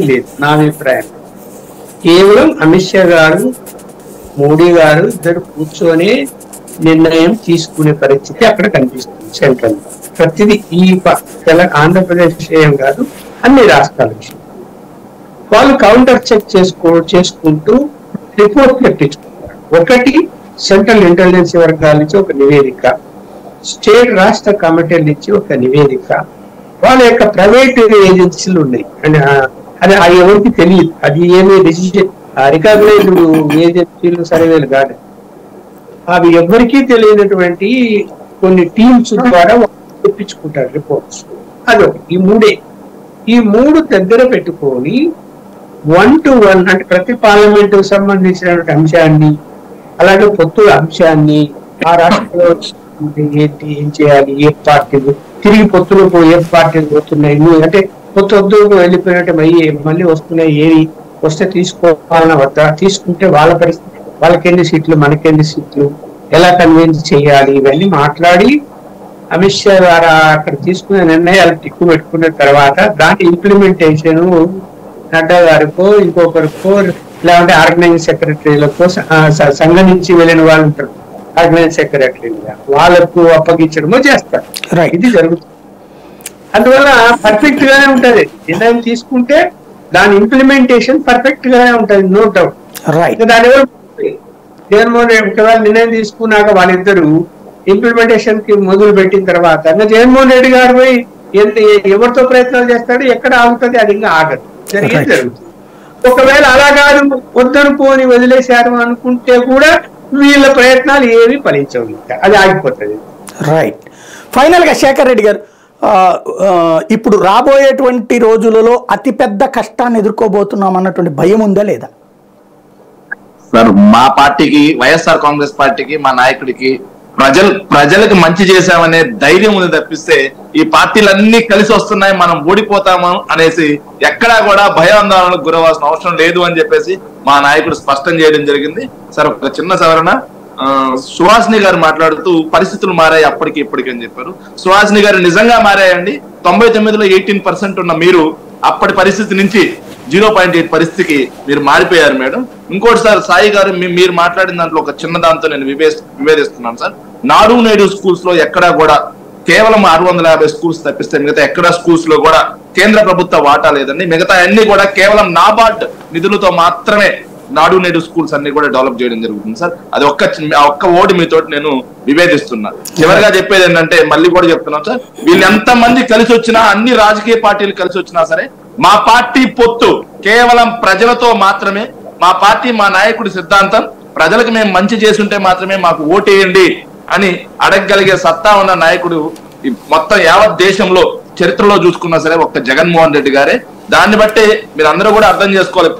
లేదు నా అభిప్రాయం. కేవలం అమిత్ షా గారు మోడీ గారు ఇద్దరు కూర్చొని నిర్ణయం తీసుకునే పరిస్థితి అక్కడ కనిపిస్తుంది సెంట్రల్. ప్రతిదీ ఈ ఆంధ్రప్రదేశ్ విషయం కాదు, అన్ని రాష్ట్రాల విషయం. వాళ్ళు కౌంటర్ చెక్ చేసుకుంటూ రిపోర్ట్ పెట్టించుకుంటారు. ఒకటి సెంట్రల్ ఇంటెలిజెన్స్ వర్గాల నుంచి ఒక నివేదిక, స్టేట్ రాష్ట్ర కమిటీల నుంచి ఒక నివేదిక, వాళ్ళ యొక్క ప్రైవేట్ ఏజెన్సీలు ఉన్నాయి అని అది ఎవరికి తెలియదు. అది ఏమీ రికగ్నైజ్డ్ ఏజెన్సీలు సర్వేలు కాదు, అవి ఎవరికీ తెలియనటువంటి కొన్ని టీమ్స్ ద్వారా తెప్పించుకుంటారు రిపోర్ట్స్. అదొకటి. ఈ మూడు దగ్గర పెట్టుకొని 1 to 1 అంటే ప్రతి పార్లమెంటు సంబంధించినటువంటి అంశాన్ని, అలాగే పొత్తుల అంశాన్ని, ఆ రాష్ట్రంలో ఏంటి, ఏం చేయాలి, ఏ పార్టీలు తిరిగి పొత్తులకు ఏ పార్టీలు పోతున్నాయి, అంటే పొత్తు వద్దుకు వెళ్ళిపోయినట్టు మళ్ళీ వస్తున్నాయి, ఏవి వస్తే తీసుకోవాలన్నా వద్దా, తీసుకుంటే వాళ్ళ పరిస్థితి, వాళ్ళకెన్ని సీట్లు మనకెన్ని సీట్లు, ఎలా కన్విన్స్ చేయాలి, ఇవన్నీ మాట్లాడి అమిత్ షా గారు అక్కడ తీసుకునే నిర్ణయాలు టిక్కు పెట్టుకున్న తర్వాత దాని ఇంప్లిమెంటేషన్ నడ్డా గారికో ఇంకొకరికో లేదంటే ఆర్గనైజింగ్ సెక్రటరీలకో సంఘం నుంచి వెళ్ళిన వాళ్ళు ఉంటారు, ఆర్గనైజింగ్ సెక్రటరీలుగా వాళ్ళకు అప్పగించడమో చేస్తారు. ఇది జరుగుతుంది. అందువల్ల పర్ఫెక్ట్ గానే ఉంటది. నిర్ణయం తీసుకుంటే దాని ఇంప్లిమెంటేషన్ పర్ఫెక్ట్ గానే ఉంటది, నో డౌట్. దాని జగన్మోహన్ రెడ్డి ఒకవేళ నిర్ణయం తీసుకున్నాక వాళ్ళిద్దరు ఇంప్లిమెంటేషన్ కి మొదలు పెట్టిన తర్వాత జగన్మోహన్ రెడ్డి గారు పోయి ఎవరితో ప్రయత్నాలు చేస్తాడు, ఎక్కడ ఆగుతుంది, అది ఇంకా ఆగదు, జరిగేది జరుగుతుంది. ఒకవేళ అలా కాదు వద్దనుకోని వదిలేశారు అనుకుంటే కూడా వీళ్ళ ప్రయత్నాలు ఏవి ఫలించవు, ఇంకా అది ఆగిపోతుంది. రైట్. ఫైనల్ గా శేఖర్ రెడ్డి గారు, ఇప్పుడు రాబోయేటువంటి రోజులలో అతిపెద్ద కష్టాన్ని ఎదుర్కోబోతున్నాం అన్నటువంటి భయం ఉందా లేదా? సార్, మా పార్టీకి, వైఎస్ఆర్ కాంగ్రెస్ పార్టీకి, మా నాయకుడికి ప్రజలకు మంచి చేశామనే ధైర్యం ఉంది తప్పిస్తే ఈ పార్టీలన్నీ కలిసి వస్తున్నాయి మనం ఓడిపోతాము అనేసి ఎక్కడా కూడా భయాందోళనకు గురవాల్సిన అవసరం లేదు అని చెప్పేసి మా నాయకుడు స్పష్టం చేయడం జరిగింది. సార్, ఒక చిన్న సవరణ, సుహాసిని గారు మాట్లాడుతూ పరిస్థితులు మారాయి అప్పటికి ఇప్పటికి అని చెప్పారు. సుహాసిని గారు నిజంగా మారాయండి. 99లో 18% ఉన్న మీరు అప్పటి పరిస్థితి నుంచి 0.8 పరిస్థితికి మీరు మారిపోయారు మేడం. ఇంకోటి సార్, సాయి గారు మీరు మాట్లాడిన దాంట్లో ఒక చిన్న దాంతో నేను విభేదిస్తున్నాను సార్. నాడు నేడు స్కూల్స్ లో ఎక్కడా కూడా కేవలం 650 స్కూల్స్ తప్పిస్తే మిగతా ఎక్కడ స్కూల్స్ లో కూడా కేంద్ర ప్రభుత్వ వాటా లేదండి. మిగతా అన్ని కూడా కేవలం నాబార్డ్ నిధులతో మాత్రమే నాడు నేడు స్కూల్స్ అన్ని కూడా డెవలప్ చేయడం జరుగుతుంది సార్. అది ఒక్క ఓటు మీతో నేను విభేదిస్తున్నా. చివరిగా చెప్పేది ఏంటంటే, మళ్ళీ కూడా చెప్తున్నాను సార్, వీళ్ళు ఎంత మంది కలిసి వచ్చినా, అన్ని రాజకీయ పార్టీలు కలిసి వచ్చినా సరే మా పార్టీ పొత్తు కేవలం ప్రజలతో మాత్రమే. మా పార్టీ, మా నాయకుడి సిద్ధాంతం ప్రజలకు మేము మంచి చేసుంటే మాత్రమే మాకు ఓటేయండి అని అడగగలిగే సత్తా ఉన్న నాయకుడు మొత్తం యావత్ దేశంలో చరిత్రలో చూసుకున్నా సరే ఒక్క జగన్మోహన్ రెడ్డి గారే. దాన్ని బట్టి మీరు అందరూ కూడా అర్థం చేసుకోవాలి,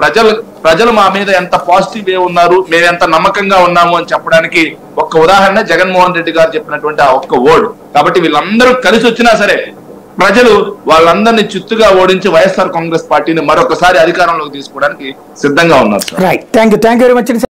ప్రజలు మా మీద ఎంత పాజిటివ్ వే ఉన్నారు, మేము ఎంత నమ్మకంగా ఉన్నాము అని చెప్పడానికి ఒక్క ఉదాహరణ జగన్మోహన్ రెడ్డి గారు చెప్పినటువంటి ఆ ఒక్క వర్డ్. కాబట్టి వీళ్ళందరూ కలిసి వచ్చినా సరే ప్రజలు వాళ్ళందరినీ చిత్తుగా ఓడించి వైఎస్ఆర్ కాంగ్రెస్ పార్టీని మరొకసారి అధికారంలోకి తీసుకోవడానికి సిద్ధంగా ఉన్నారు. Right. Thank you very much.